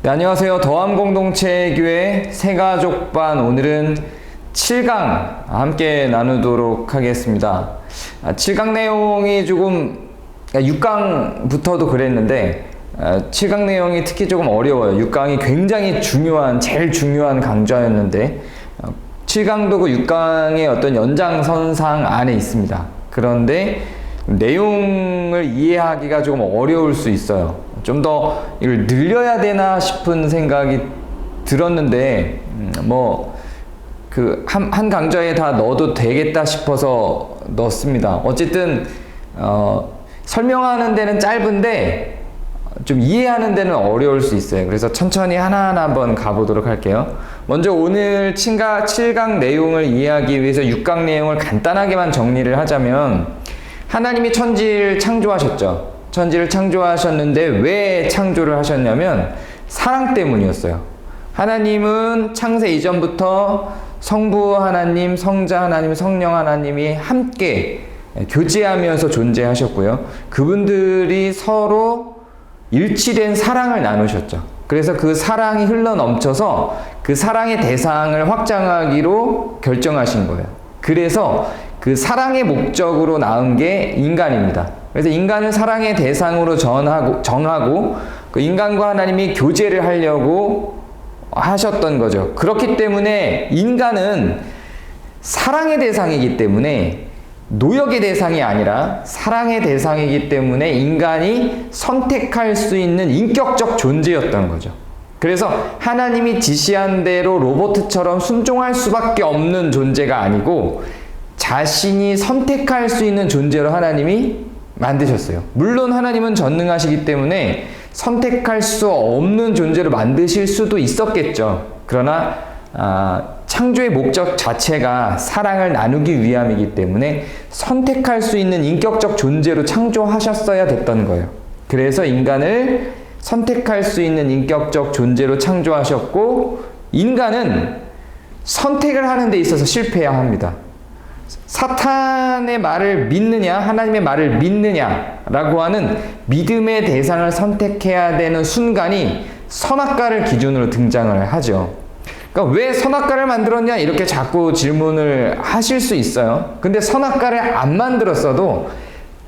네, 안녕하세요. 더함공동체교회 새가족반 오늘은 7강 함께 나누도록 하겠습니다. 7강 내용이 조금 6강부터도 그랬는데 7강 내용이 특히 조금 어려워요. 6강이 굉장히 제일 중요한 강좌였는데 7강도 그 6강의 어떤 연장선상 안에 있습니다. 그런데 내용을 이해하기가 조금 어려울 수 있어요. 좀 더 이걸 늘려야 되나 싶은 생각이 들었는데 한 강좌에 다 넣어도 되겠다 싶어서 넣었습니다. 어쨌든 설명하는 데는 짧은데 좀 이해하는 데는 어려울 수 있어요. 그래서 천천히 하나하나 한번 가보도록 할게요. 먼저 오늘 7강 내용을 이해하기 위해서 6강 내용을 간단하게만 정리를 하자면, 하나님이 천지를 창조하셨죠. 천지를 창조하셨는데 왜 창조를 하셨냐면 사랑 때문이었어요. 하나님은 창세 이전부터 성부 하나님, 성자 하나님, 성령 하나님이 함께 교제하면서 존재하셨고요. 그분들이 서로 일치된 사랑을 나누셨죠. 그래서 그 사랑이 흘러넘쳐서 그 사랑의 대상을 확장하기로 결정하신 거예요. 그래서 그 사랑의 목적으로 낳은 게 인간입니다. 그래서 인간을 사랑의 대상으로 정하고 그 인간과 하나님이 교제를 하려고 하셨던 거죠. 그렇기 때문에 인간은 사랑의 대상이기 때문에 노역의 대상이 아니라 사랑의 대상이기 때문에 인간이 선택할 수 있는 인격적 존재였던 거죠. 그래서 하나님이 지시한 대로 로봇처럼 순종할 수밖에 없는 존재가 아니고 자신이 선택할 수 있는 존재로 하나님이 만드셨어요. 물론 하나님은 전능하시기 때문에 선택할 수 없는 존재로 만드실 수도 있었겠죠. 그러나 창조의 목적 자체가 사랑을 나누기 위함이기 때문에 선택할 수 있는 인격적 존재로 창조하셨어야 됐던 거예요. 그래서 인간을 선택할 수 있는 인격적 존재로 창조하셨고, 인간은 선택을 하는 데 있어서 실패해야 합니다. 사탄의 말을 믿느냐, 하나님의 말을 믿느냐라고 하는 믿음의 대상을 선택해야 되는 순간이 선악과를 기준으로 등장을 하죠. 그러니까 왜 선악과를 만들었냐 이렇게 자꾸 질문을 하실 수 있어요. 근데 선악과를 안 만들었어도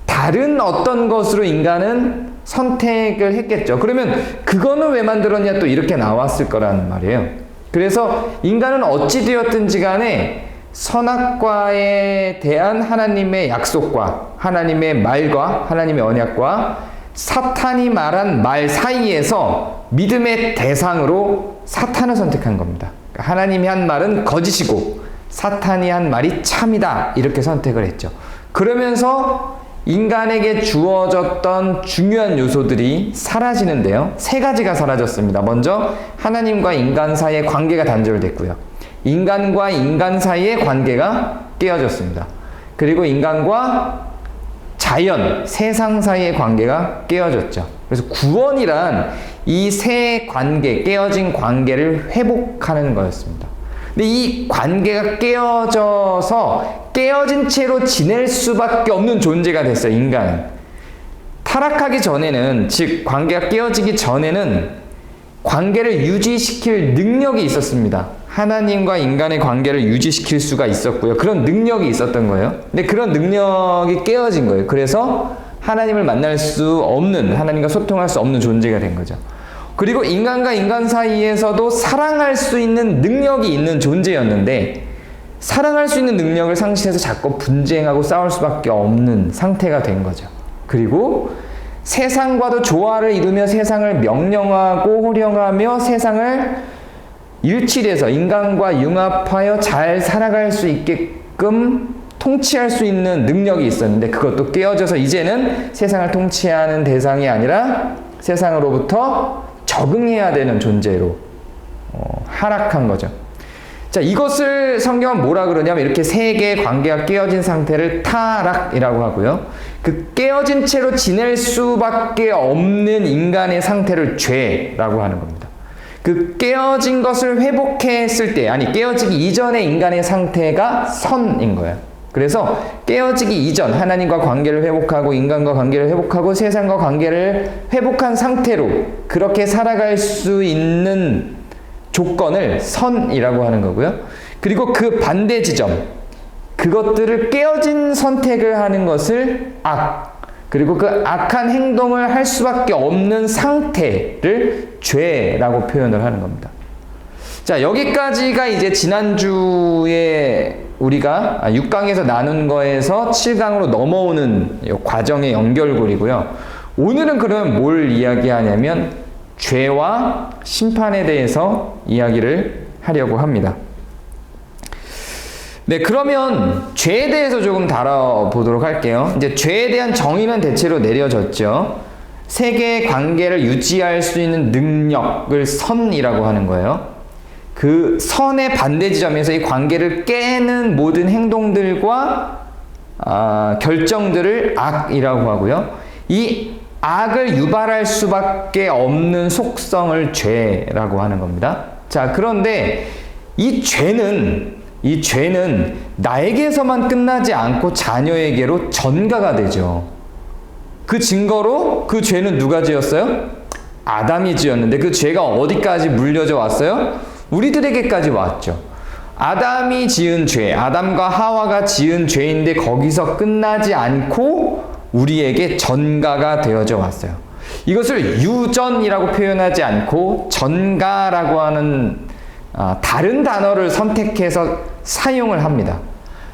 다른 어떤 것으로 인간은 선택을 했겠죠. 그러면 그거는 왜 만들었냐 또 이렇게 나왔을 거라는 말이에요. 그래서 인간은 어찌 되었든지 간에 선악과에 대한 하나님의 약속과 하나님의 말과 하나님의 언약과 사탄이 말한 말 사이에서 믿음의 대상으로 사탄을 선택한 겁니다. 하나님이 한 말은 거짓이고 사탄이 한 말이 참이다, 이렇게 선택을 했죠. 그러면서 인간에게 주어졌던 중요한 요소들이 사라지는데요. 세 가지가 사라졌습니다. 먼저 하나님과 인간 사이의 관계가 단절됐고요. 인간과 인간 사이의 관계가 깨어졌습니다. 그리고 인간과 자연, 세상 사이의 관계가 깨어졌죠. 그래서 구원이란 이 세 관계, 깨어진 관계를 회복하는 거였습니다. 근데 이 관계가 깨어져서 깨어진 채로 지낼 수밖에 없는 존재가 됐어요, 인간은. 타락하기 전에는, 즉 관계가 깨어지기 전에는 관계를 유지시킬 능력이 있었습니다. 하나님과 인간의 관계를 유지시킬 수가 있었고요. 그런 능력이 있었던 거예요. 근데 그런 능력이 깨어진 거예요. 그래서 하나님을 만날 수 없는, 하나님과 소통할 수 없는 존재가 된 거죠. 그리고 인간과 인간 사이에서도 사랑할 수 있는 능력이 있는 존재였는데, 사랑할 수 있는 능력을 상실해서 자꾸 분쟁하고 싸울 수밖에 없는 상태가 된 거죠. 그리고 세상과도 조화를 이루며 세상을 명령하고 호령하며 세상을 일치돼서 인간과 융합하여 잘 살아갈 수 있게끔 통치할 수 있는 능력이 있었는데, 그것도 깨어져서 이제는 세상을 통치하는 대상이 아니라 세상으로부터 적응해야 되는 존재로 하락한 거죠. 자, 이것을 성경은 뭐라 그러냐면, 이렇게 세 개의 관계가 깨어진 상태를 타락이라고 하고요. 그 깨어진 채로 지낼 수밖에 없는 인간의 상태를 죄라고 하는 겁니다. 그 깨어진 것을 회복했을 때, 아니 깨어지기 이전의 인간의 상태가 선인 거예요. 그래서 깨어지기 이전 하나님과 관계를 회복하고 인간과 관계를 회복하고 세상과 관계를 회복한 상태로 그렇게 살아갈 수 있는 조건을 선이라고 하는 거고요. 그리고 그 반대 지점, 그것들을 깨어진 선택을 하는 것을 악, 그리고 그 악한 행동을 할 수밖에 없는 상태를 죄라고 표현을 하는 겁니다. 자, 여기까지가 이제 지난주에 우리가 6강에서 나눈 거에서 7강으로 넘어오는 과정의 연결고리고요. 오늘은 그러면 뭘 이야기하냐면 죄와 심판에 대해서 이야기를 하려고 합니다. 네, 그러면 죄에 대해서 조금 다뤄보도록 할게요. 이제 죄에 대한 정의는 대체로 내려졌죠. 세계의 관계를 유지할 수 있는 능력을 선이라고 하는 거예요. 그 선의 반대 지점에서 이 관계를 깨는 모든 행동들과 결정들을 악이라고 하고요. 이 악을 유발할 수밖에 없는 속성을 죄라고 하는 겁니다. 자, 그런데 이 죄는 나에게서만 끝나지 않고 자녀에게로 전가가 되죠. 그 증거로 그 죄는 누가 지었어요? 아담이 지었는데 그 죄가 어디까지 물려져 왔어요? 우리들에게까지 왔죠. 아담이 지은 죄, 아담과 하와가 지은 죄인데 거기서 끝나지 않고 우리에게 전가가 되어져 왔어요. 이것을 유전이라고 표현하지 않고 전가라고 하는 다른 단어를 선택해서 사용을 합니다.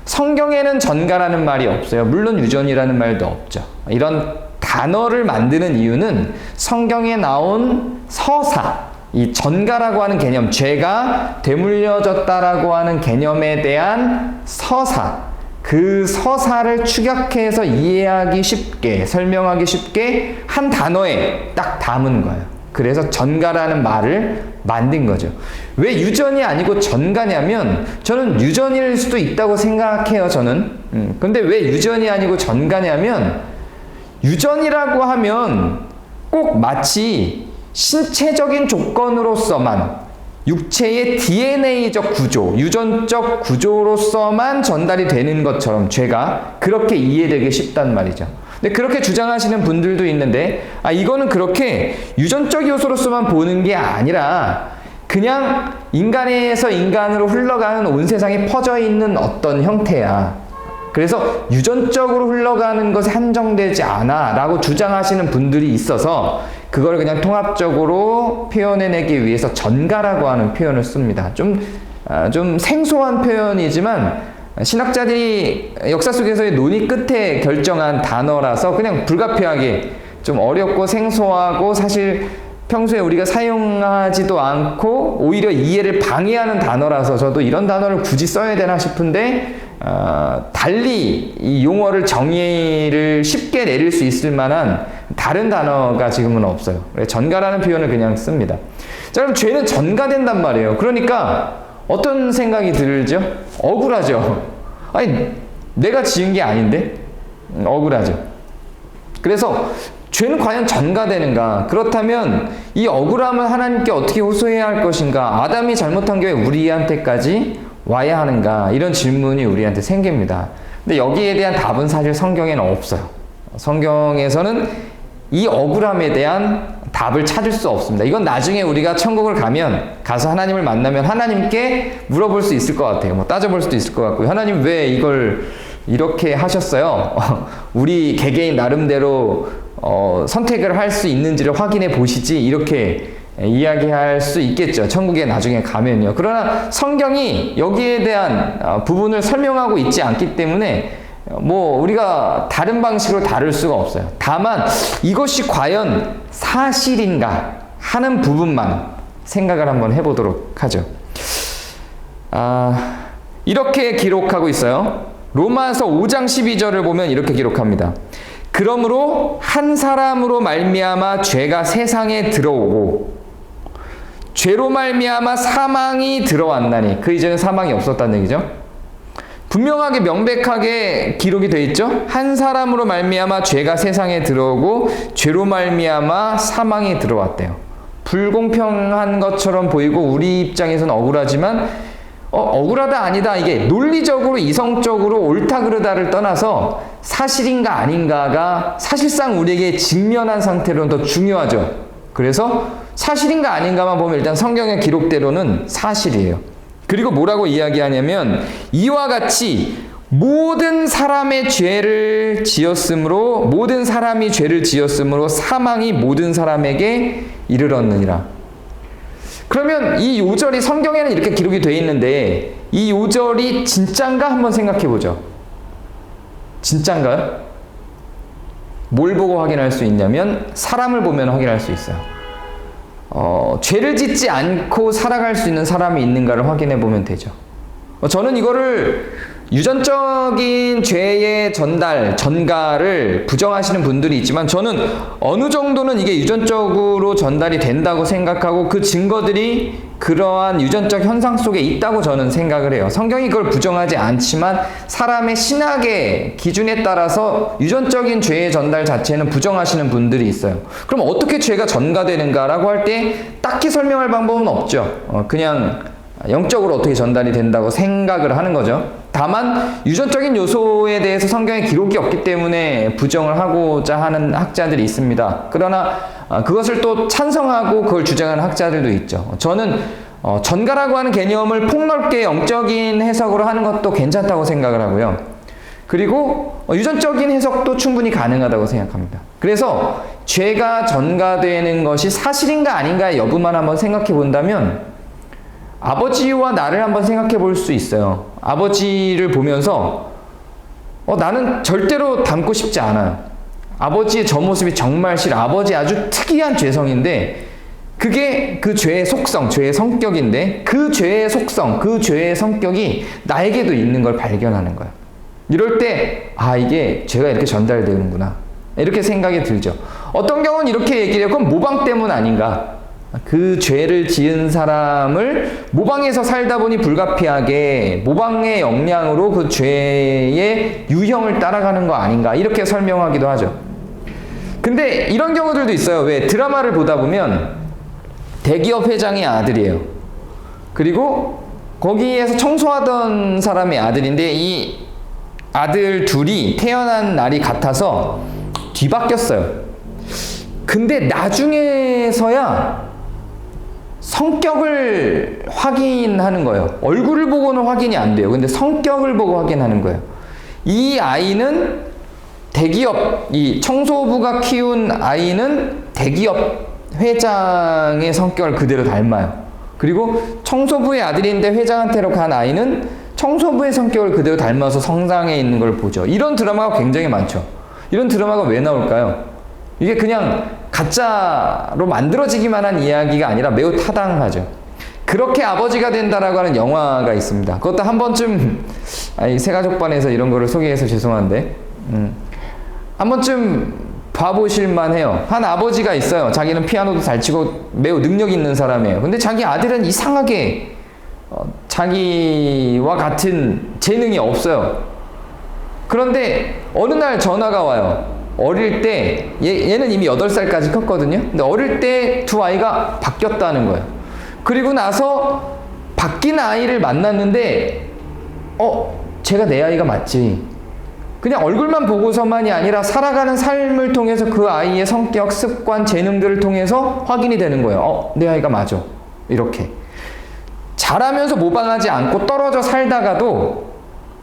성경에는 전가라는 말이 없어요. 물론 유전이라는 말도 없죠. 이런 단어를 만드는 이유는 성경에 나온 서사, 이 전가라고 하는 개념, 죄가 되물려졌다라고 하는 개념에 대한 서사, 그 서사를 추격해서 이해하기 쉽게, 설명하기 쉽게 한 단어에 딱 담은 거예요. 그래서 전가라는 말을 만든 거죠. 왜 유전이 아니고 전가냐면, 저는 유전일 수도 있다고 생각해요, 저는. 근데 왜 유전이 아니고 전가냐면, 유전이라고 하면 꼭 마치 신체적인 조건으로서만, 육체의 DNA적 구조, 유전적 구조로서만 전달이 되는 것처럼 죄가 그렇게 이해되기 쉽단 말이죠. 근데 그렇게 주장하시는 분들도 있는데, 이거는 그렇게 유전적 요소로서만 보는 게 아니라 그냥 인간에서 인간으로 흘러가는 온 세상에 퍼져 있는 어떤 형태야. 그래서 유전적으로 흘러가는 것에 한정되지 않아 라고 주장하시는 분들이 있어서 그걸 그냥 통합적으로 표현해내기 위해서 전가라고 하는 표현을 씁니다. 좀 생소한 표현이지만 신학자들이 역사 속에서의 논의 끝에 결정한 단어라서 그냥 불가피하게 좀 어렵고 생소하고 사실 평소에 우리가 사용하지도 않고 오히려 이해를 방해하는 단어라서 저도 이런 단어를 굳이 써야 되나 싶은데 달리 이 용어를 정의를 쉽게 내릴 수 있을 만한 다른 단어가 지금은 없어요. 전가라는 표현을 그냥 씁니다. 자, 그럼 죄는 전가된단 말이에요. 그러니까 어떤 생각이 들죠? 억울하죠. 아니, 내가 지은 게 아닌데? 억울하죠. 그래서 죄는 과연 전가되는가? 그렇다면 이 억울함을 하나님께 어떻게 호소해야 할 것인가? 아담이 잘못한 게 왜 우리한테까지 와야 하는가? 이런 질문이 우리한테 생깁니다. 근데 여기에 대한 답은 사실 성경에는 없어요. 성경에서는 이 억울함에 대한 답을 찾을 수 없습니다. 이건 나중에 우리가 천국을 가서 하나님을 만나면 하나님께 물어볼 수 있을 것 같아요. 뭐 따져볼 수도 있을 것 같고요. 하나님 왜 이걸 이렇게 하셨어요? 우리 개개인 나름대로 선택을 할 수 있는지를 확인해 보시지, 이렇게 이야기할 수 있겠죠. 천국에 나중에 가면요. 그러나 성경이 여기에 대한 부분을 설명하고 있지 않기 때문에 뭐 우리가 다른 방식으로 다룰 수가 없어요. 다만 이것이 과연 사실인가 하는 부분만 생각을 한번 해보도록 하죠. 이렇게 기록하고 있어요. 로마서 5장 12절을 보면 이렇게 기록합니다. 그러므로 한 사람으로 말미암아 죄가 세상에 들어오고 죄로 말미암아 사망이 들어왔나니, 그 이전에 사망이 없었다는 얘기죠. 분명하게 명백하게 기록이 되어 있죠. 한 사람으로 말미암아 죄가 세상에 들어오고 죄로 말미암아 사망이 들어왔대요. 불공평한 것처럼 보이고 우리 입장에서는 억울하지만 억울하다 아니다 이게 논리적으로 이성적으로 옳다 그르다를 떠나서 사실인가 아닌가가 사실상 우리에게 직면한 상태로는 더 중요하죠. 그래서 사실인가 아닌가만 보면 일단 성경의 기록대로는 사실이에요. 그리고 뭐라고 이야기하냐면 이와 같이 모든 사람의 죄를 지었으므로 모든 사람이 죄를 지었으므로 사망이 모든 사람에게 이르렀느니라. 그러면 이 요절이 성경에는 이렇게 기록이 되어 있는데 이 요절이 진짠가 한번 생각해 보죠. 진짠가요? 뭘 보고 확인할 수 있냐면 사람을 보면 확인할 수 있어요. 죄를 짓지 않고 살아갈 수 있는 사람이 있는가를 확인해 보면 되죠. 저는 이거를 유전적인 죄의 전가를 부정하시는 분들이 있지만 저는 어느 정도는 이게 유전적으로 전달이 된다고 생각하고 그 증거들이 그러한 유전적 현상 속에 있다고 저는 생각을 해요. 성경이 그걸 부정하지 않지만 사람의 신학의 기준에 따라서 유전적인 죄의 전달 자체는 부정하시는 분들이 있어요. 그럼 어떻게 죄가 전가되는가라고 할 때 딱히 설명할 방법은 없죠. 그냥 영적으로 어떻게 전달이 된다고 생각을 하는 거죠. 다만 유전적인 요소에 대해서 성경에 기록이 없기 때문에 부정을 하고자 하는 학자들이 있습니다. 그러나 그것을 또 찬성하고 그걸 주장하는 학자들도 있죠. 저는 전가라고 하는 개념을 폭넓게 영적인 해석으로 하는 것도 괜찮다고 생각을 하고요. 그리고 유전적인 해석도 충분히 가능하다고 생각합니다. 그래서 죄가 전가되는 것이 사실인가 아닌가의 여부만 한번 생각해 본다면 아버지와 나를 한번 생각해 볼 수 있어요. 아버지를 보면서 나는 절대로 닮고 싶지 않아요. 아버지의 저 모습이 정말 싫어. 아버지 아주 특이한 죄성인데 그게 그 죄의 속성, 죄의 성격인데 그 죄의 속성, 그 죄의 성격이 나에게도 있는 걸 발견하는 거예요. 이럴 때 이게 죄가 이렇게 전달되는구나 이렇게 생각이 들죠. 어떤 경우는 이렇게 얘기를 해요. 그럼 모방 때문 아닌가? 그 죄를 지은 사람을 모방해서 살다 보니 불가피하게 모방의 역량으로 그 죄의 유형을 따라가는 거 아닌가 이렇게 설명하기도 하죠. 근데 이런 경우들도 있어요. 왜 드라마를 보다 보면 대기업 회장의 아들이에요. 그리고 거기에서 청소하던 사람의 아들인데 이 아들 둘이 태어난 날이 같아서 뒤바뀌었어요. 근데 나중에서야 성격을 확인하는 거예요. 얼굴을 보고는 확인이 안 돼요. 근데 성격을 보고 확인하는 거예요. 이 아이는 대기업, 이 청소부가 키운 아이는 대기업 회장의 성격을 그대로 닮아요. 그리고 청소부의 아들인데 회장한테로 간 아이는 청소부의 성격을 그대로 닮아서 성장해 있는 걸 보죠. 이런 드라마가 굉장히 많죠. 이런 드라마가 왜 나올까요? 이게 그냥 가짜로 만들어지기만 한 이야기가 아니라 매우 타당하죠. 그렇게 아버지가 된다라고 하는 영화가 있습니다. 그것도 한 번쯤 새가족반에서 이런 거를 소개해서 죄송한데 한 번쯤 봐보실만 해요. 한 아버지가 있어요. 자기는 피아노도 잘 치고 매우 능력 있는 사람이에요. 근데 자기 아들은 이상하게 자기와 같은 재능이 없어요. 그런데 어느 날 전화가 와요. 어릴 때 얘는 이미 8살까지 컸거든요. 근데 어릴 때 두 아이가 바뀌었다는 거예요. 그리고 나서 바뀐 아이를 만났는데 쟤가 내 아이가 맞지. 그냥 얼굴만 보고서만이 아니라 살아가는 삶을 통해서 그 아이의 성격, 습관, 재능들을 통해서 확인이 되는 거예요. 내 아이가 맞아. 이렇게 자라면서 모방하지 않고 떨어져 살다가도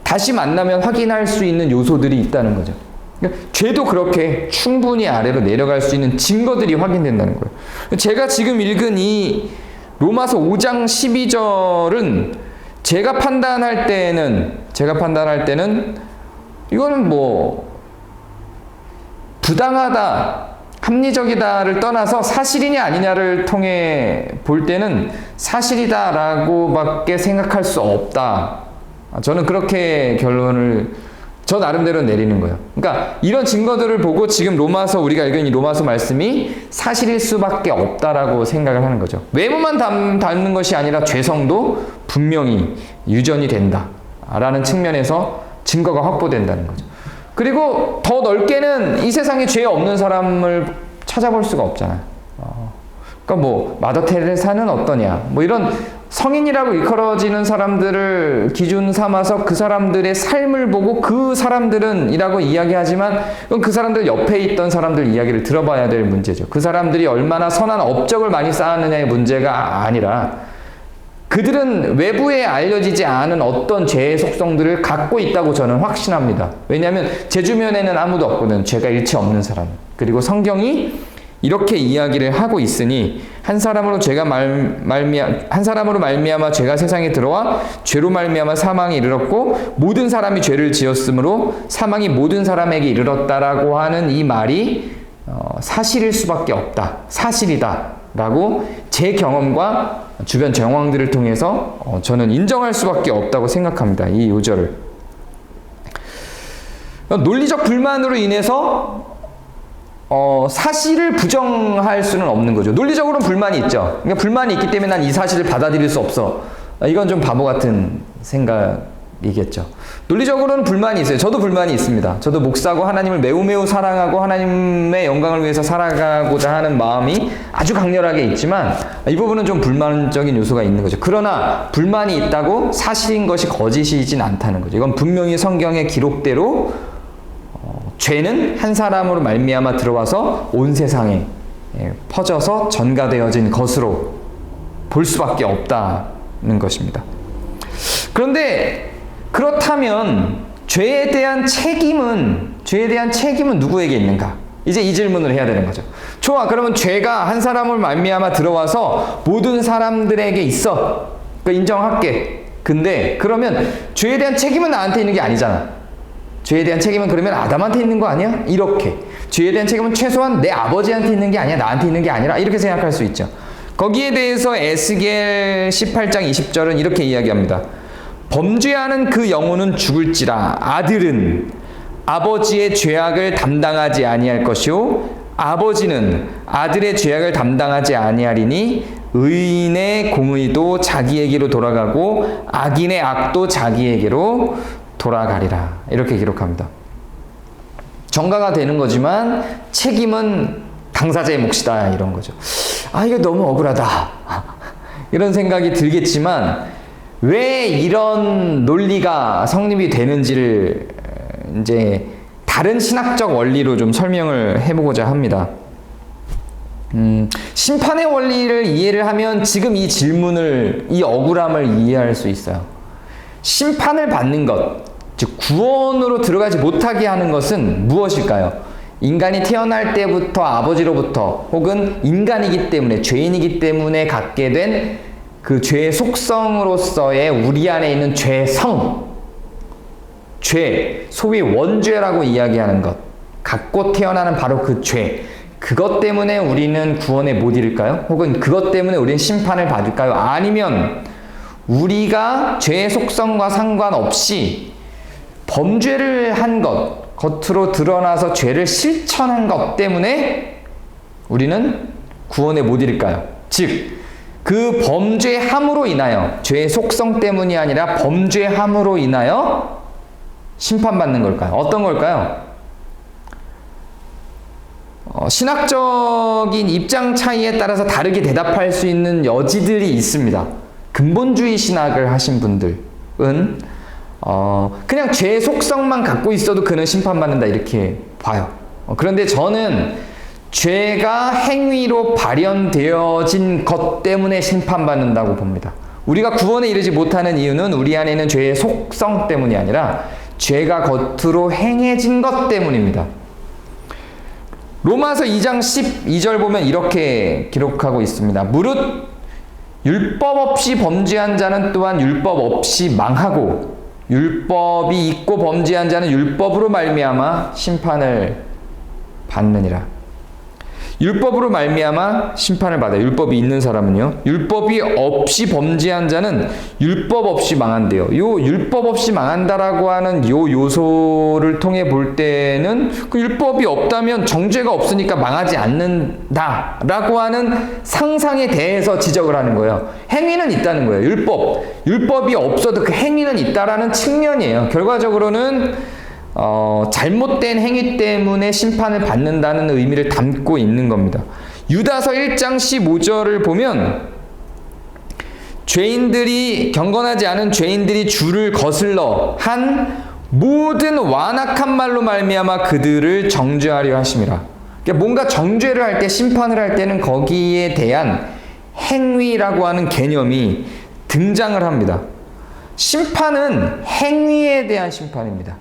다시 만나면 확인할 수 있는 요소들이 있다는 거죠. 그러니까 죄도 그렇게 충분히 아래로 내려갈 수 있는 증거들이 확인된다는 거예요. 제가 지금 읽은 이 로마서 5장 12절은 제가 판단할 때는 이거는 부당하다, 합리적이다를 떠나서 사실이냐 아니냐를 통해 볼 때는 사실이다라고밖에 생각할 수 없다. 저는 그렇게 결론을 저 나름대로 내리는 거예요. 그러니까 이런 증거들을 보고 지금 우리가 읽은 이 로마서 말씀이 사실일 수밖에 없다라고 생각을 하는 거죠. 외모만 닮는 것이 아니라 죄성도 분명히 유전이 된다라는 측면에서 증거가 확보된다는 거죠. 그리고 더 넓게는 이 세상에 죄 없는 사람을 찾아볼 수가 없잖아요. 그러니까 마더 테레사는 어떠냐, 이런 성인이라고 일컬어지는 사람들을 기준 삼아서 그 사람들의 삶을 보고 그 사람들은 이라고 이야기하지만 그건 그 사람들 옆에 있던 사람들 이야기를 들어봐야 될 문제죠. 그 사람들이 얼마나 선한 업적을 많이 쌓았느냐의 문제가 아니라 그들은 외부에 알려지지 않은 어떤 죄의 속성들을 갖고 있다고 저는 확신합니다. 왜냐하면 제 주변에는 아무도 없거든. 죄가 일체 없는 사람. 그리고 성경이 이렇게 이야기를 하고 있으니 한 사람으로 말미암아 죄가 세상에 들어와 죄로 말미암아 사망이 이르렀고 모든 사람이 죄를 지었으므로 사망이 모든 사람에게 이르렀다라고 하는 이 말이 사실일 수밖에 없다. 사실이다라고 제 경험과 주변 정황들을 통해서 저는 인정할 수밖에 없다고 생각합니다. 이 요절을. 논리적 불만으로 인해서 사실을 부정할 수는 없는 거죠. 논리적으로는 불만이 있죠. 그러니까 불만이 있기 때문에 난 이 사실을 받아들일 수 없어. 이건 좀 바보 같은 생각이겠죠. 논리적으로는 불만이 있어요. 저도 불만이 있습니다. 저도 목사고 하나님을 매우 사랑하고 하나님의 영광을 위해서 살아가고자 하는 마음이 아주 강렬하게 있지만 이 부분은 좀 불만적인 요소가 있는 거죠. 그러나 불만이 있다고 사실인 것이 거짓이진 않다는 거죠. 이건 분명히 성경의 기록대로 죄는 한 사람으로 말미암아 들어와서 온 세상에 퍼져서 전가되어진 것으로 볼 수밖에 없다는 것입니다. 그런데 그렇다면 죄에 대한 책임은 누구에게 있는가? 이제 이 질문을 해야 되는 거죠. 좋아, 그러면 죄가 한 사람을 말미암아 들어와서 모든 사람들에게 있어. 그러니까 인정할게. 근데 그러면 죄에 대한 책임은 나한테 있는 게 아니잖아. 죄에 대한 책임은 그러면 아담한테 있는 거 아니야? 이렇게. 죄에 대한 책임은 최소한 내 아버지한테 있는 게 아니야. 나한테 있는 게 아니라 이렇게 생각할 수 있죠. 거기에 대해서 에스겔 18장 20절은 이렇게 이야기합니다. 범죄하는 그 영혼은 죽을지라 아들은 아버지의 죄악을 담당하지 아니할 것이요 아버지는 아들의 죄악을 담당하지 아니하리니 의인의 공의도 자기에게로 돌아가고 악인의 악도 자기에게로 돌아가리라. 이렇게 기록합니다. 정가가 되는 거지만 책임은 당사자의 몫이다. 이런 거죠. 이거 너무 억울하다. 이런 생각이 들겠지만 왜 이런 논리가 성립이 되는지를 이제 다른 신학적 원리로 좀 설명을 해보고자 합니다. 심판의 원리를 이해를 하면 지금 이 질문을, 이 억울함을 이해할 수 있어요. 심판을 받는 것, 즉 구원으로 들어가지 못하게 하는 것은 무엇일까요? 인간이 태어날 때부터 아버지로부터 혹은 인간이기 때문에 죄인이기 때문에 갖게 된 그 죄의 속성으로서의 우리 안에 있는 죄성, 죄, 소위 원죄라고 이야기하는 것, 갖고 태어나는 바로 그 죄, 그것 때문에 우리는 구원에 못 이를까요? 혹은 그것 때문에 우리는 심판을 받을까요? 아니면 우리가 죄의 속성과 상관없이 범죄를 한 것, 겉으로 드러나서 죄를 실천한 것 때문에 우리는 구원에 못 이를까요? 즉, 그 범죄함으로 인하여, 죄의 속성 때문이 아니라 범죄함으로 인하여 심판받는 걸까요? 어떤 걸까요? 신학적인 입장 차이에 따라서 다르게 대답할 수 있는 여지들이 있습니다. 근본주의 신학을 하신 분들은 그냥 죄의 속성만 갖고 있어도 그는 심판받는다 이렇게 봐요. 그런데 저는 죄가 행위로 발현되어진 것 때문에 심판받는다고 봅니다. 우리가 구원에 이르지 못하는 이유는 우리 안에 있는 죄의 속성 때문이 아니라 죄가 겉으로 행해진 것 때문입니다. 로마서 2장 12절 보면 이렇게 기록하고 있습니다. 무릇 율법 없이 범죄한 자는 또한 율법 없이 망하고 율법이 있고 범죄한 자는 율법으로 말미암아 심판을 받느니라. 율법으로 말미암아 심판을 받아요. 율법이 있는 사람은요. 율법이 없이 범죄한 자는 율법 없이 망한대요. 요 율법 없이 망한다라고 하는 요 요소를 통해 볼 때는 그 율법이 없다면 정죄가 없으니까 망하지 않는다라고 하는 상상에 대해서 지적을 하는 거예요. 행위는 있다는 거예요. 율법이 없어도 그 행위는 있다라는 측면이에요. 결과적으로는 잘못된 행위 때문에 심판을 받는다는 의미를 담고 있는 겁니다. 유다서 1장 15절을 보면 경건하지 않은 죄인들이 주를 거슬러 한 모든 완악한 말로 말미암아 그들을 정죄하려 하심이라. 그러니까 뭔가 정죄를 할 때, 심판을 할 때는 거기에 대한 행위라고 하는 개념이 등장을 합니다. 심판은 행위에 대한 심판입니다.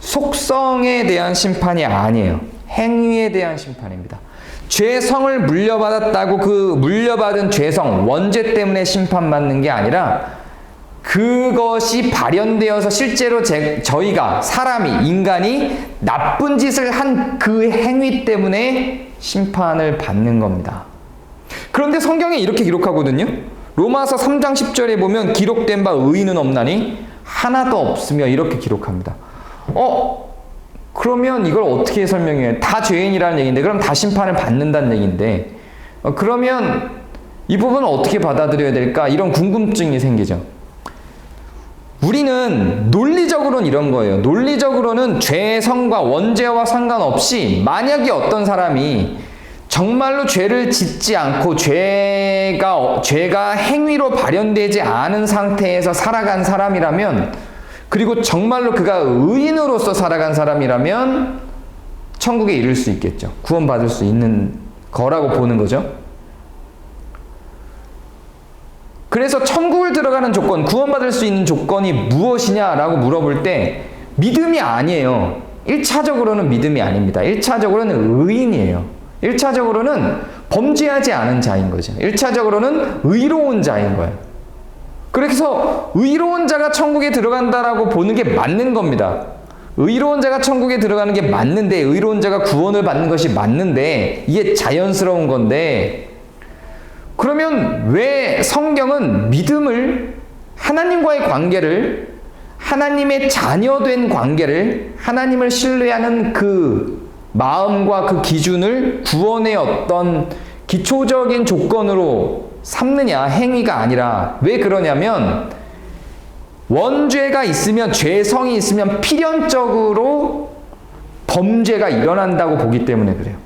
속성에 대한 심판이 아니에요. 행위에 대한 심판입니다. 죄성을 물려받았다고 그 물려받은 죄성, 원죄 때문에 심판받는 게 아니라 그것이 발현되어서 실제로 저희가 사람이, 인간이 나쁜 짓을 한 그 행위 때문에 심판을 받는 겁니다. 그런데 성경에 이렇게 기록하거든요. 로마서 3장 10절에 보면 기록된 바 의인은 없나니 하나도 없으며 이렇게 기록합니다. 그러면 이걸 어떻게 설명해요? 다 죄인이라는 얘기인데, 그럼 다 심판을 받는다는 얘기인데, 그러면 이 부분을 어떻게 받아들여야 될까? 이런 궁금증이 생기죠. 우리는 논리적으로는 이런 거예요. 논리적으로는 죄성과 원죄와 상관없이 만약에 어떤 사람이 정말로 죄를 짓지 않고 죄가 행위로 발현되지 않은 상태에서 살아간 사람이라면, 그리고 정말로 그가 의인으로서 살아간 사람이라면 천국에 이를 수 있겠죠. 구원받을 수 있는 거라고 보는 거죠. 그래서 천국을 들어가는 조건, 구원받을 수 있는 조건이 무엇이냐라고 물어볼 때 믿음이 아니에요. 1차적으로는 믿음이 아닙니다. 1차적으로는 의인이에요. 1차적으로는 범죄하지 않은 자인 거죠. 1차적으로는 의로운 자인 거예요. 그래서 의로운 자가 천국에 들어간다라고 보는 게 맞는 겁니다. 의로운 자가 천국에 들어가는 게 맞는데, 의로운 자가 구원을 받는 것이 맞는데, 이게 자연스러운 건데, 그러면 왜 성경은 믿음을, 하나님과의 관계를, 하나님의 자녀된 관계를, 하나님을 신뢰하는 그 마음과 그 기준을 구원의 어떤 기초적인 조건으로 삼느냐, 행위가 아니라. 왜 그러냐면 원죄가 있으면, 죄성이 있으면 필연적으로 범죄가 일어난다고 보기 때문에 그래요.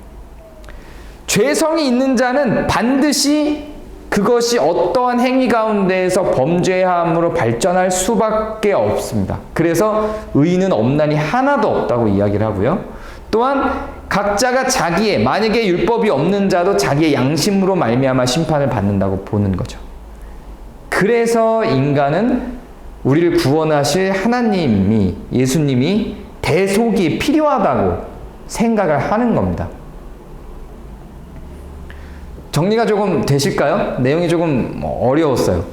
죄성이 있는 자는 반드시 그것이 어떠한 행위 가운데에서 범죄함으로 발전할 수밖에 없습니다. 그래서 의인은 없나니 하나도 없다고 이야기를 하고요. 또한 각자가 자기의, 만약에 율법이 없는 자도 자기의 양심으로 말미암아 심판을 받는다고 보는 거죠. 그래서 인간은 우리를 구원하실 하나님이, 예수님이 대속이 필요하다고 생각을 하는 겁니다. 정리가 조금 되실까요? 내용이 조금 어려웠어요.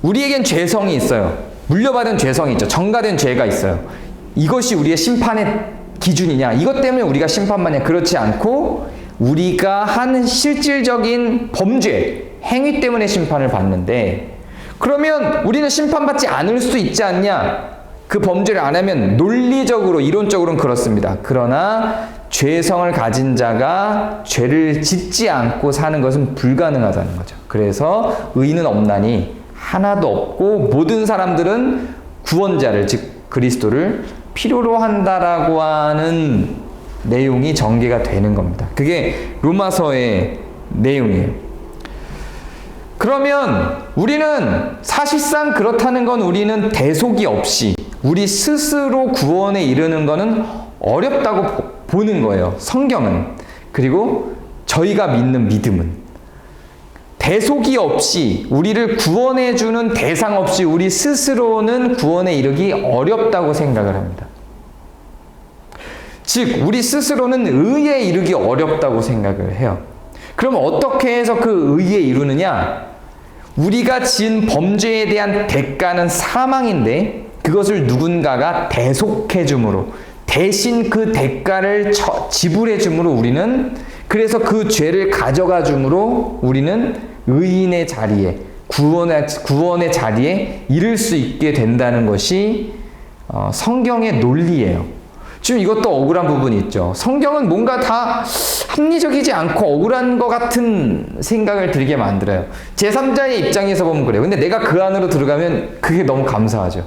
우리에겐 죄성이 있어요. 물려받은 죄성이 있죠. 전가된 죄가 있어요. 이것이 우리의 심판의 기준이냐? 이것 때문에 우리가 심판받냐? 그렇지 않고 우리가 한 실질적인 범죄, 행위 때문에 심판을 받는데, 그러면 우리는 심판받지 않을 수 있지 않냐? 그 범죄를 안 하면 논리적으로, 이론적으로는 그렇습니다. 그러나 죄성을 가진 자가 죄를 짓지 않고 사는 것은 불가능하다는 거죠. 그래서 의인은 없나니 하나도 없고 모든 사람들은 구원자를, 즉 그리스도를 필요로 한다라고 하는 내용이 전개가 되는 겁니다. 그게 로마서의 내용이에요. 그러면 우리는 사실상 그렇다는 건, 우리는 대속이 없이 우리 스스로 구원에 이르는 것은 어렵다고 보는 거예요. 성경은. 그리고 저희가 믿는 믿음은 대속이 없이, 우리를 구원해 주는 대상 없이 우리 스스로는 구원에 이르기 어렵다고 생각을 합니다. 즉 우리 스스로는 의에 이르기 어렵다고 생각을 해요. 그럼 어떻게 해서 그 의에 이루느냐? 우리가 지은 범죄에 대한 대가는 사망인데, 그것을 누군가가 대속해 줌으로, 대신 그 대가를 지불해 줌으로 우리는, 그래서 그 죄를 가져가 줌으로 우리는 의인의 자리에, 구원의 자리에 이를 수 있게 된다는 것이 성경의 논리예요. 지금 이것도 억울한 부분이 있죠. 성경은 뭔가 다 합리적이지 않고 억울한 것 같은 생각을 들게 만들어요. 제3자의 입장에서 보면 그래요. 근데 내가 그 안으로 들어가면 그게 너무 감사하죠.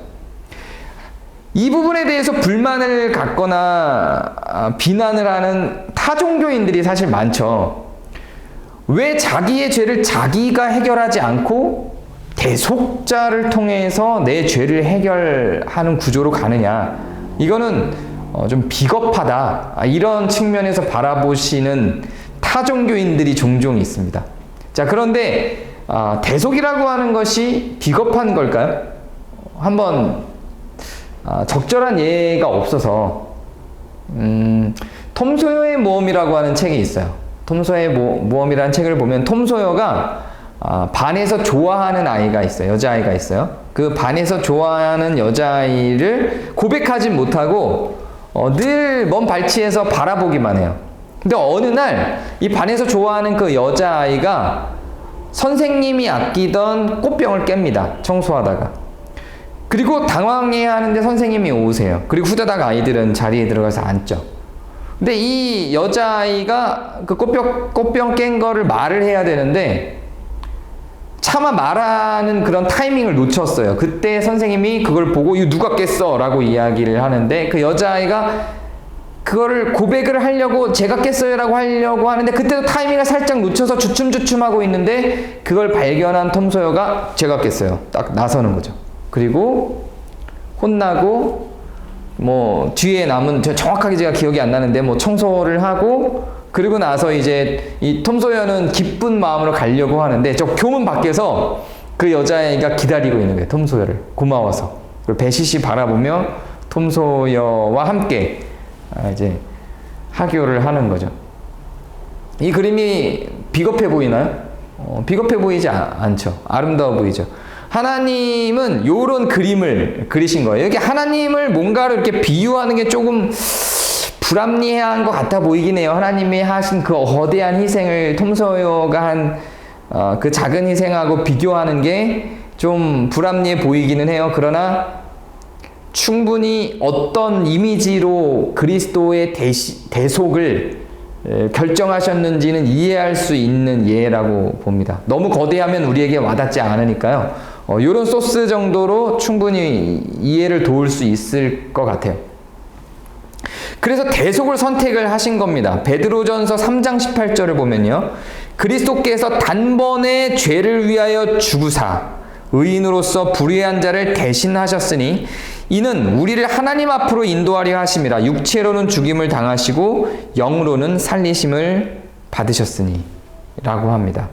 이 부분에 대해서 불만을 갖거나 비난을 하는 타종교인들이 사실 많죠. 왜 자기의 죄를 자기가 해결하지 않고 대속자를 통해서 내 죄를 해결하는 구조로 가느냐, 이거는 좀 비겁하다, 이런 측면에서 바라보시는 타종교인들이 종종 있습니다. 자, 그런데 대속이라고 하는 것이 비겁한 걸까요? 한번 적절한 예가 없어서 톰 소여의 모험이라고 하는 책이 있어요. 톰 소여의 모험이라는 책을 보면 톰 소여가 반에서 좋아하는 아이가 있어요. 여자아이가 있어요. 그 반에서 좋아하는 여자아이를 고백하지 못하고 늘 먼 발치에서 바라보기만 해요. 근데 어느 날 이 반에서 좋아하는 그 여자아이가 선생님이 아끼던 꽃병을 깹니다. 청소하다가. 그리고 당황해야 하는데 선생님이 오세요. 그리고 후다닥 아이들은 자리에 들어가서 앉죠. 근데 이 여자아이가 그 꽃병 깬 거를 말을 해야 되는데 차마 말하는 그런 타이밍을 놓쳤어요. 그때 선생님이 그걸 보고 이거 누가 깼어? 라고 이야기를 하는데 그 여자아이가 그거를 고백을 하려고 제가 깼어요 라고 하려고 하는데 그때도 타이밍을 살짝 놓쳐서 주춤주춤하고 있는데 그걸 발견한 톰 소여가 제가 깼어요. 딱 나서는 거죠. 그리고 혼나고 뭐 뒤에 남은 정확하게 제가 기억이 안 나는데 뭐 청소를 하고 그리고 나서 이제 이 톰 소여는 기쁜 마음으로 가려고 하는데 저 교문 밖에서 그 여자애가 기다리고 있는 거예요. 톰 소여를 고마워서. 그리고 배시시 바라보며 톰 소여와 함께 이제 하교를 하는 거죠. 이 그림이 비겁해 보이나요? 비겁해 보이지 않죠. 아름다워 보이죠. 하나님은 요런 그림을 그리신 거예요. 여기 하나님을 뭔가를 이렇게 비유하는 게 조금 불합리한 것 같아 보이긴 해요. 하나님이 하신 그 거대한 희생을 톰 소여가 한 그 작은 희생하고 비교하는 게 좀 불합리해 보이기는 해요. 그러나 충분히 어떤 이미지로 그리스도의 대속을 결정하셨는지는 이해할 수 있는 예라고 봅니다. 너무 거대하면 우리에게 와닿지 않으니까요. 이런 소스 정도로 충분히 이해를 도울 수 있을 것 같아요. 그래서 대속을 선택을 하신 겁니다. 베드로전서 3장 18절을 보면요. 그리스도께서 단번에 죄를 위하여 죽으사 의인으로서 불의한 자를 대신하셨으니 이는 우리를 하나님 앞으로 인도하려 하심이라. 육체로는 죽임을 당하시고 영으로는 살리심을 받으셨으니 라고 합니다.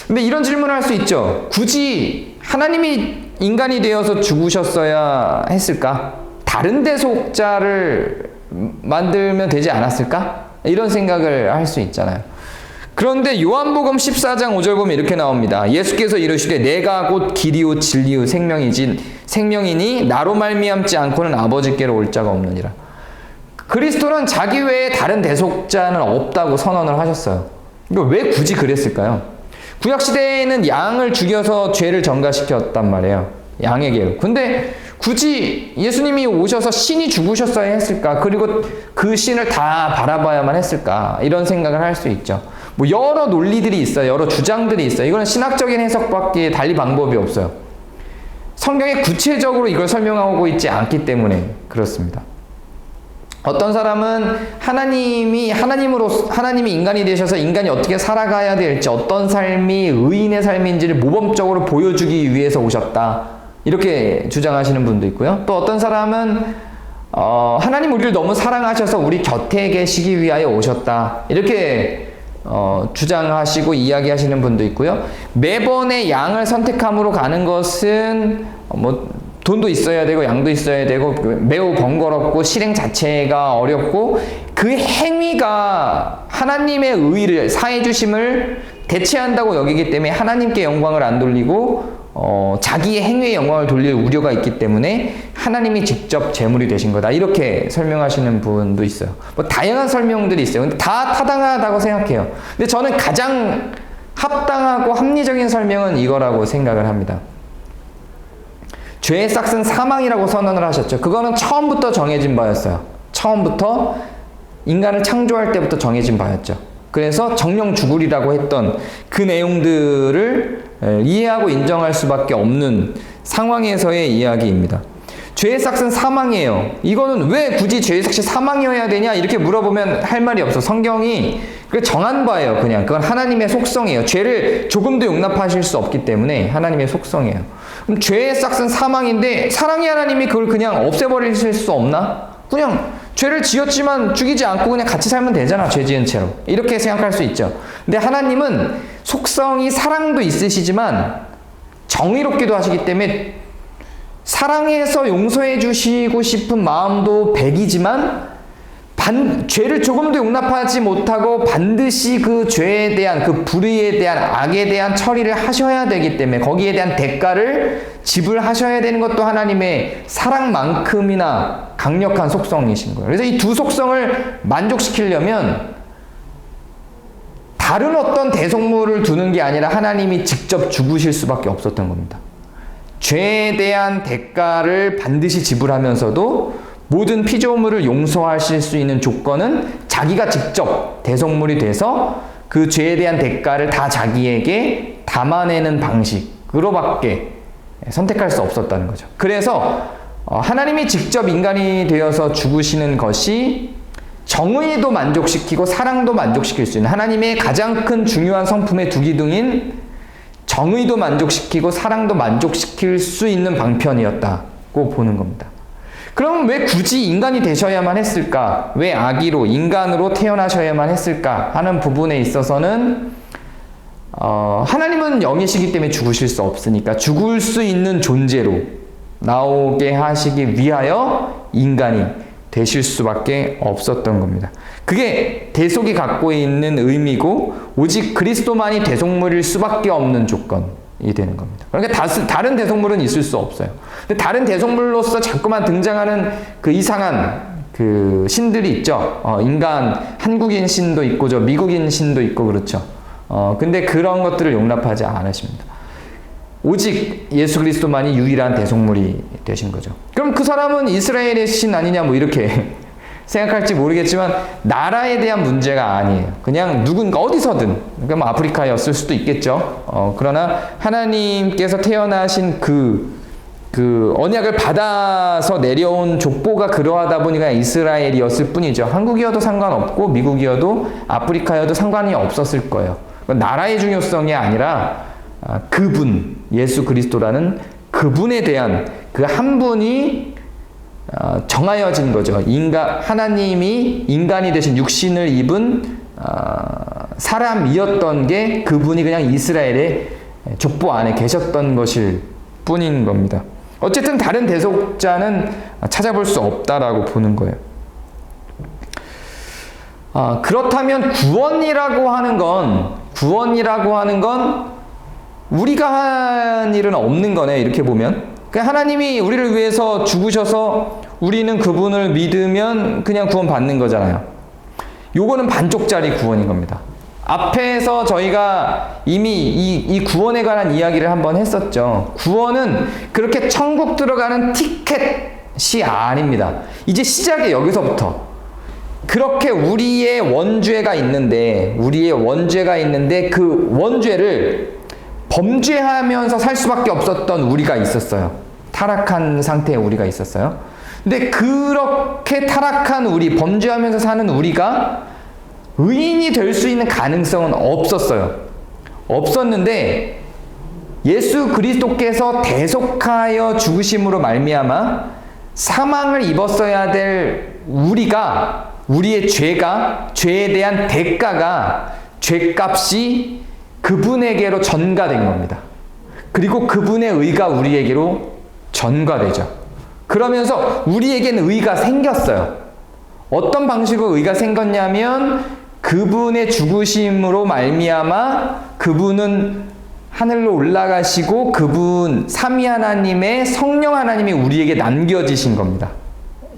근데 이런 질문을 할 수 있죠. 굳이 하나님이 인간이 되어서 죽으셨어야 했을까? 다른 대속자를 만들면 되지 않았을까? 이런 생각을 할 수 있잖아요. 그런데 요한복음 14장 5절 보면 이렇게 나옵니다. 예수께서 이르시되 내가 곧 길이요 진리요 생명이니 나로 말미암지 않고는 아버지께로 올 자가 없느니라. 그리스도는 자기 외에 다른 대속자는 없다고 선언을 하셨어요. 이거 왜 굳이 그랬을까요? 구약시대에는 양을 죽여서 죄를 전가시켰단 말이에요. 양의 계율. 근데 굳이 예수님이 오셔서 신이 죽으셨어야 했을까? 그리고 그 신을 다 바라봐야만 했을까? 이런 생각을 할 수 있죠. 뭐 여러 논리들이 있어요. 여러 주장들이 있어요. 이거는 신학적인 해석밖에 달리 방법이 없어요. 성경에 구체적으로 이걸 설명하고 있지 않기 때문에 그렇습니다. 어떤 사람은 하나님이 인간이 되셔서 인간이 어떻게 살아가야 될지, 어떤 삶이 의인의 삶인지를 모범적으로 보여주기 위해서 오셨다, 이렇게 주장하시는 분도 있고요. 또 어떤 사람은 하나님 우리를 너무 사랑하셔서 우리 곁에 계시기 위하여 오셨다, 이렇게 주장하시고 이야기하시는 분도 있고요. 매번의 양을 선택함으로 가는 것은 돈도 있어야 되고 양도 있어야 되고 매우 번거롭고 실행 자체가 어렵고 그 행위가 하나님의 의를, 사해주심을 대체한다고 여기기 때문에 하나님께 영광을 안 돌리고 자기의 행위에 영광을 돌릴 우려가 있기 때문에 하나님이 직접 제물이 되신 거다, 이렇게 설명하시는 분도 있어요. 뭐 다양한 설명들이 있어요. 근데 다 타당하다고 생각해요. 근데 저는 가장 합당하고 합리적인 설명은 이거라고 생각을 합니다. 죄의 싹은 사망이라고 선언을 하셨죠. 그거는 처음부터 정해진 바였어요. 처음부터 인간을 창조할 때부터 정해진 바였죠. 그래서 정령 죽으리라고 했던 그 내용들을 이해하고 인정할 수밖에 없는 상황에서의 이야기입니다. 죄의 삭은 사망이에요. 이거는 왜 굳이 죄의 삭이 사망이어야 되냐 이렇게 물어보면 할 말이 없어. 성경이 정한 바예요. 그냥 그건 하나님의 속성이에요. 죄를 조금도 용납하실 수 없기 때문에 하나님의 속성이에요. 그럼 죄의 삭은 사망인데 사랑의 하나님이 그걸 그냥 없애버리실 수 없나? 그냥 죄를 지었지만 죽이지 않고 그냥 같이 살면 되잖아. 죄 지은 채로. 이렇게 생각할 수 있죠. 근데 하나님은 속성이 사랑도 있으시지만 정의롭기도 하시기 때문에 사랑해서 용서해 주시고 싶은 마음도 100이지만 죄를 조금도 용납하지 못하고 반드시 그 죄에 대한 그 불의에 대한 악에 대한 처리를 하셔야 되기 때문에 거기에 대한 대가를 지불하셔야 되는 것도 하나님의 사랑만큼이나 강력한 속성이신 거예요. 그래서 이 두 속성을 만족시키려면 다른 어떤 대속물을 두는 게 아니라 하나님이 직접 죽으실 수밖에 없었던 겁니다. 죄에 대한 대가를 반드시 지불하면서도 모든 피조물을 용서하실 수 있는 조건은 자기가 직접 대속물이 돼서 그 죄에 대한 대가를 다 자기에게 담아내는 방식으로밖에 선택할 수 없었다는 거죠. 그래서 하나님이 직접 인간이 되어서 죽으시는 것이 정의도 만족시키고 사랑도 만족시킬 수 있는 하나님의 가장 큰 중요한 성품의 두 기둥인 정의도 만족시키고 사랑도 만족시킬 수 있는 방편이었다고 보는 겁니다. 그럼 왜 굳이 인간이 되셔야만 했을까? 왜 아기로 인간으로 태어나셔야만 했을까? 하는 부분에 있어서는 하나님은 영이시기 때문에 죽으실 수 없으니까 죽을 수 있는 존재로 나오게 하시기 위하여 인간이 되실 수밖에 없었던 겁니다. 그게 대속이 갖고 있는 의미고 오직 그리스도만이 대속물일 수밖에 없는 조건이 되는 겁니다. 그러니까 다른 대속물은 있을 수 없어요. 근데 다른 대속물로서 자꾸만 등장하는 그 이상한 그 신들이 있죠. 인간 한국인 신도 있고 저 미국인 신도 있고 그렇죠. 근데 그런 것들을 용납하지 않으십니다. 오직 예수 그리스도만이 유일한 대속물이 되신 거죠. 그럼 그 사람은 이스라엘의 신 아니냐 뭐 이렇게 생각할지 모르겠지만 나라에 대한 문제가 아니에요. 그냥 누군가 어디서든 그러니까 뭐 아프리카였을 수도 있겠죠. 그러나 하나님께서 태어나신 그 언약을 받아서 내려온 족보가 그러하다 보니까 이스라엘이었을 뿐이죠. 한국이어도 상관없고 미국이어도 아프리카여도 상관이 없었을 거예요. 나라의 중요성이 아니라 그분 예수 그리스도라는 그분에 대한 그 한 분이 정하여진 거죠. 하나님이 인간이 되신 육신을 입은 사람이었던 게 그분이 그냥 이스라엘의 족보 안에 계셨던 것일 뿐인 겁니다. 어쨌든 다른 대속자는 찾아볼 수 없다라고 보는 거예요. 그렇다면 구원이라고 하는 건 우리가 한 일은 없는 거네. 이렇게 보면 하나님이 우리를 위해서 죽으셔서 우리는 그분을 믿으면 그냥 구원 받는 거잖아요. 요거는 반쪽짜리 구원인 겁니다. 앞에서 저희가 이미 이 구원에 관한 이야기를 한번 했었죠. 구원은 그렇게 천국 들어가는 티켓이 아닙니다. 이제 시작이 여기서부터. 그렇게 우리의 원죄가 있는데 그 원죄를 범죄하면서 살 수밖에 없었던 우리가 있었어요. 타락한 상태의 우리가 있었어요. 근데 그렇게 타락한 우리, 범죄하면서 사는 우리가 의인이 될 수 있는 가능성은 없었는데 예수 그리스도께서 대속하여 죽으심으로 말미암아 사망을 입었어야 될 우리의 죄에 대한 대가가 죄값이 그분에게로 전가된 겁니다. 그리고 그분의 의가 우리에게로 전가되죠. 그러면서 우리에게는 의가 생겼어요. 어떤 방식으로 의가 생겼냐면 그분의 죽으심으로 말미암아 그분은 하늘로 올라가시고 그분 삼위 하나님의 성령 하나님이 우리에게 남겨지신 겁니다.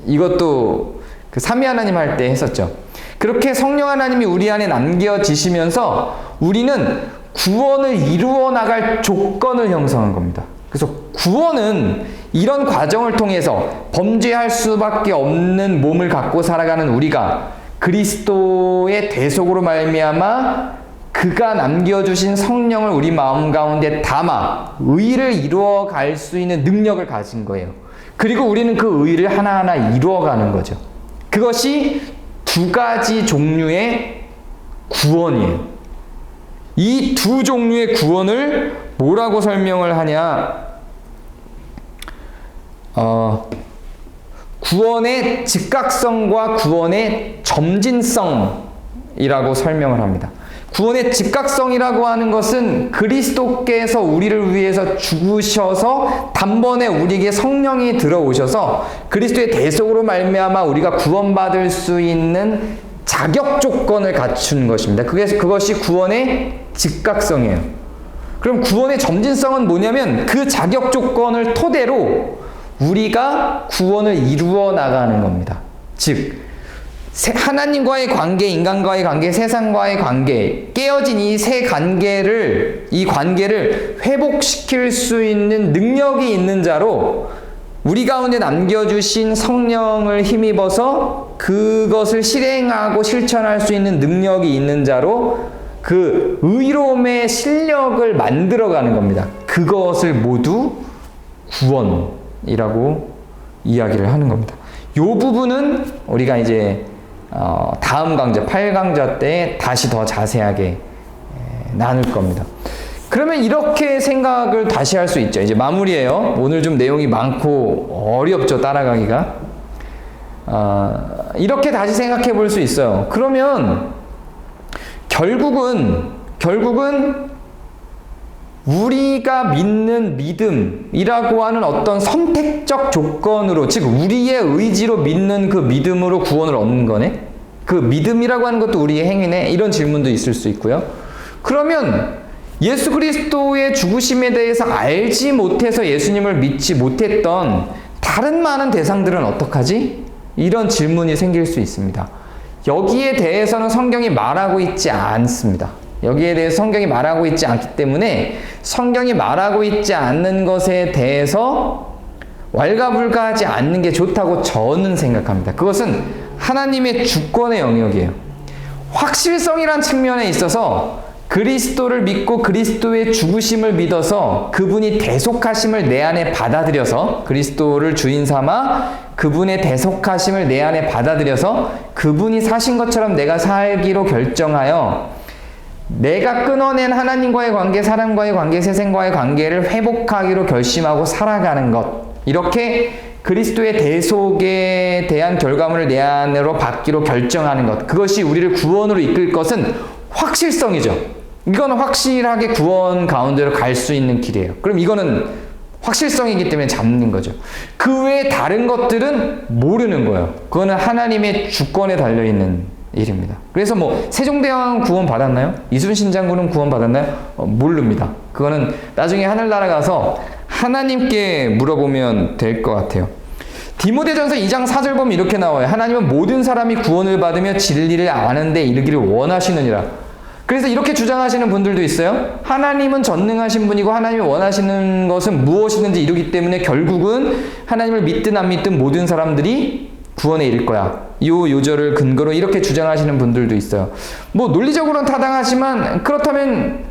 이것도 그 삼위 하나님 할 때 했었죠. 그렇게 성령 하나님이 우리 안에 남겨지시면서 우리는 구원을 이루어 나갈 조건을 형성한 겁니다. 그래서 구원은 이런 과정을 통해서 범죄할 수밖에 없는 몸을 갖고 살아가는 우리가 그리스도의 대속으로 말미암아 그가 남겨주신 성령을 우리 마음 가운데 담아 의를 이루어 갈 수 있는 능력을 가진 거예요. 그리고 우리는 그 의를 하나하나 이루어가는 거죠. 그것이 두 가지 종류의 구원이에요. 이 두 종류의 구원을 뭐라고 설명을 하냐? 구원의 즉각성과 구원의 점진성이라고 설명을 합니다. 구원의 즉각성이라고 하는 것은 그리스도께서 우리를 위해서 죽으셔서 단번에 우리에게 성령이 들어오셔서 그리스도의 대속으로 말미암아 우리가 구원받을 수 있는 자격 조건을 갖춘 것입니다. 그것이 구원의 즉각성이에요. 그럼 구원의 점진성은 뭐냐면 그 자격 조건을 토대로 우리가 구원을 이루어 나가는 겁니다. 즉 하나님과의 관계, 인간과의 관계, 세상과의 관계, 깨어진 이 세 관계를 회복시킬 수 있는 능력이 있는 자로 우리 가운데 남겨주신 성령을 힘입어서 그것을 실행하고 실천할 수 있는 능력이 있는 자로 그 의로움의 실력을 만들어가는 겁니다. 그것을 모두 구원이라고 이야기를 하는 겁니다. 이 부분은 우리가 이제 다음 강좌 8강좌 때 다시 더 자세하게 나눌 겁니다. 그러면 이렇게 생각을 다시 할 수 있죠. 이제 마무리예요. 오늘 좀 내용이 많고 어렵죠, 따라가기가. 이렇게 다시 생각해 볼 수 있어요. 그러면 결국은 우리가 믿는 믿음이라고 하는 어떤 선택적 조건으로, 즉 우리의 의지로 믿는 그 믿음으로 구원을 얻는 거네? 그 믿음이라고 하는 것도 우리의 행위네? 이런 질문도 있을 수 있고요. 그러면 예수 그리스도의 죽으심에 대해서 알지 못해서 예수님을 믿지 못했던 다른 많은 대상들은 어떡하지? 이런 질문이 생길 수 있습니다. 여기에 대해서는 성경이 말하고 있지 않습니다. 여기에 대해서 성경이 말하고 있지 않기 때문에 성경이 말하고 있지 않는 것에 대해서 왈가불가하지 않는 게 좋다고 저는 생각합니다. 그것은 하나님의 주권의 영역이에요. 확실성이란 측면에 있어서 그리스도를 믿고 그리스도의 죽으심을 믿어서 그분이 대속하심을 내 안에 받아들여서 그리스도를 주인 삼아 그분의 대속하심을 내 안에 받아들여서 그분이 사신 것처럼 내가 살기로 결정하여 내가 끊어낸 하나님과의 관계, 사람과의 관계, 세상과의 관계를 회복하기로 결심하고 살아가는 것, 이렇게 그리스도의 대속에 대한 결과물을 내 안으로 받기로 결정하는 것, 그것이 우리를 구원으로 이끌 것은 확실성이죠. 이거는 확실하게 구원 가운데로 갈 수 있는 길이에요. 그럼 이거는 확실성이기 때문에 잡는 거죠. 그 외에 다른 것들은 모르는 거예요. 그거는 하나님의 주권에 달려있는 일입니다. 그래서 뭐 세종대왕은 구원 받았나요? 이순신 장군은 구원 받았나요? 모릅니다. 그거는 나중에 하늘나라 가서 하나님께 물어보면 될 것 같아요. 디모데전서 2장 4절 보면 이렇게 나와요. 하나님은 모든 사람이 구원을 받으며 진리를 아는 데 이르기를 원하시느니라. 그래서 이렇게 주장하시는 분들도 있어요. 하나님은 전능하신 분이고 하나님이 원하시는 것은 무엇이든지 이루기 때문에 결국은 하나님을 믿든 안 믿든 모든 사람들이 구원에 이를 거야. 이 요절을 근거로 이렇게 주장하시는 분들도 있어요. 뭐 논리적으로는 타당하지만 그렇다면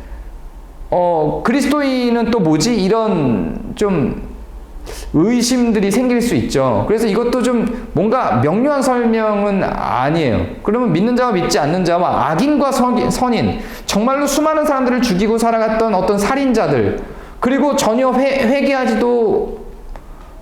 그리스도인은 또 뭐지? 이런 좀 의심들이 생길 수 있죠. 그래서 이것도 좀 뭔가 명료한 설명은 아니에요. 그러면 믿는 자와 믿지 않는 자와 악인과 선인, 정말로 수많은 사람들을 죽이고 살아갔던 어떤 살인자들, 그리고 전혀 회개하지도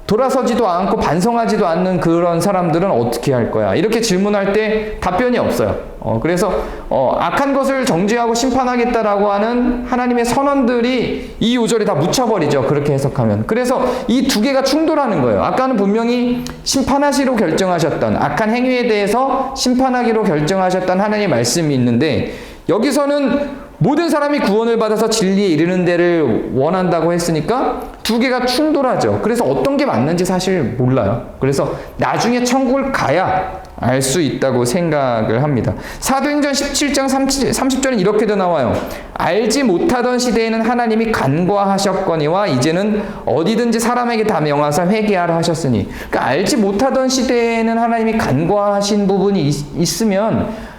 돌아서지도 않고 반성하지도 않는 그런 사람들은 어떻게 할 거야? 이렇게 질문할 때 답변이 없어요. 그래서 악한 것을 정죄하고 심판하겠다라고 하는 하나님의 선언들이 이 요절에 다 묻혀버리죠. 그렇게 해석하면. 그래서 이 두 개가 충돌하는 거예요. 아까는 분명히 심판하시로 결정하셨던, 악한 행위에 대해서 심판하기로 결정하셨던 하나님의 말씀이 있는데, 여기서는 모든 사람이 구원을 받아서 진리에 이르는 데를 원한다고 했으니까 두 개가 충돌하죠. 그래서 어떤 게 맞는지 사실 몰라요. 그래서 나중에 천국을 가야 알 수 있다고 생각을 합니다. 사도행전 17장 30절은 이렇게도 나와요. 알지 못하던 시대에는 하나님이 간과하셨거니와 이제는 어디든지 사람에게 다 명하사 회개하라 하셨으니. 그러니까 알지 못하던 시대에는 하나님이 간과하신 부분이 있으면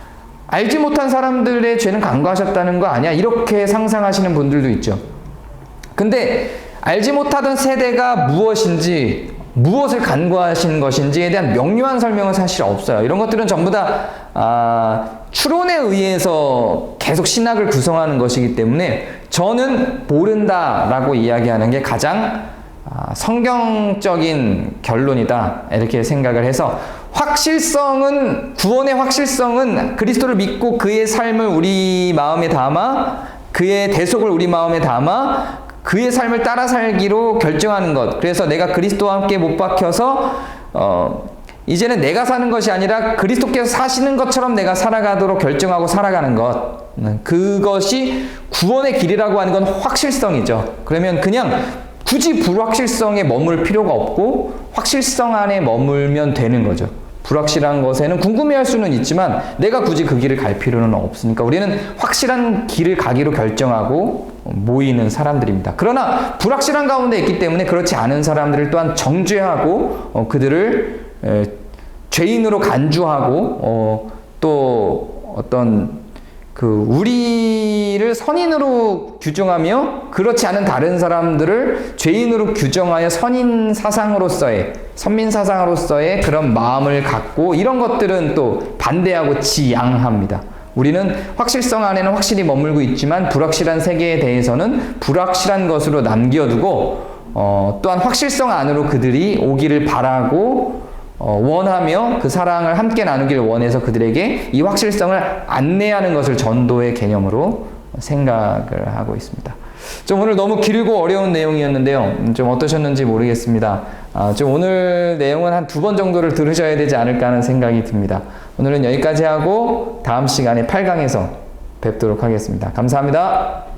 알지 못한 사람들의 죄는 간과하셨다는 거 아니야? 이렇게 상상하시는 분들도 있죠. 근데 알지 못하던 세대가 무엇인지 무엇을 간구하신 것인지에 대한 명료한 설명은 사실 없어요. 이런 것들은 전부 다 추론에 의해서 계속 신학을 구성하는 것이기 때문에 저는 모른다라고 이야기하는 게 가장 성경적인 결론이다 이렇게 생각을 해서, 구원의 확실성은 그리스도를 믿고 그의 삶을 우리 마음에 담아, 그의 대속을 우리 마음에 담아 그의 삶을 따라 살기로 결정하는 것. 그래서 내가 그리스도와 함께 못 박혀서 이제는 내가 사는 것이 아니라 그리스도께서 사시는 것처럼 내가 살아가도록 결정하고 살아가는 것, 그것이 구원의 길이라고 하는 건 확실성이죠. 그러면 그냥 굳이 불확실성에 머물 필요가 없고 확실성 안에 머물면 되는 거죠. 불확실한 것에는 궁금해할 수는 있지만 내가 굳이 그 길을 갈 필요는 없으니까 우리는 확실한 길을 가기로 결정하고 모이는 사람들입니다. 그러나 불확실한 가운데 있기 때문에 그렇지 않은 사람들을 또한 정죄하고 그들을 죄인으로 간주하고 또 어떤 우리를 선인으로 규정하며 그렇지 않은 다른 사람들을 죄인으로 규정하여 선민 사상으로서의 그런 마음을 갖고, 이런 것들은 또 반대하고 지양합니다. 우리는 확실성 안에는 확실히 머물고 있지만 불확실한 세계에 대해서는 불확실한 것으로 남겨두고 또한 확실성 안으로 그들이 오기를 바라고 원하며 그 사랑을 함께 나누기를 원해서 그들에게 이 확실성을 안내하는 것을 전도의 개념으로 생각을 하고 있습니다. 좀 오늘 너무 길고 어려운 내용이었는데요. 좀 어떠셨는지 모르겠습니다. 좀 오늘 내용은 한 2번 정도를 들으셔야 되지 않을까 하는 생각이 듭니다. 오늘은 여기까지 하고 다음 시간에 8강에서 뵙도록 하겠습니다. 감사합니다.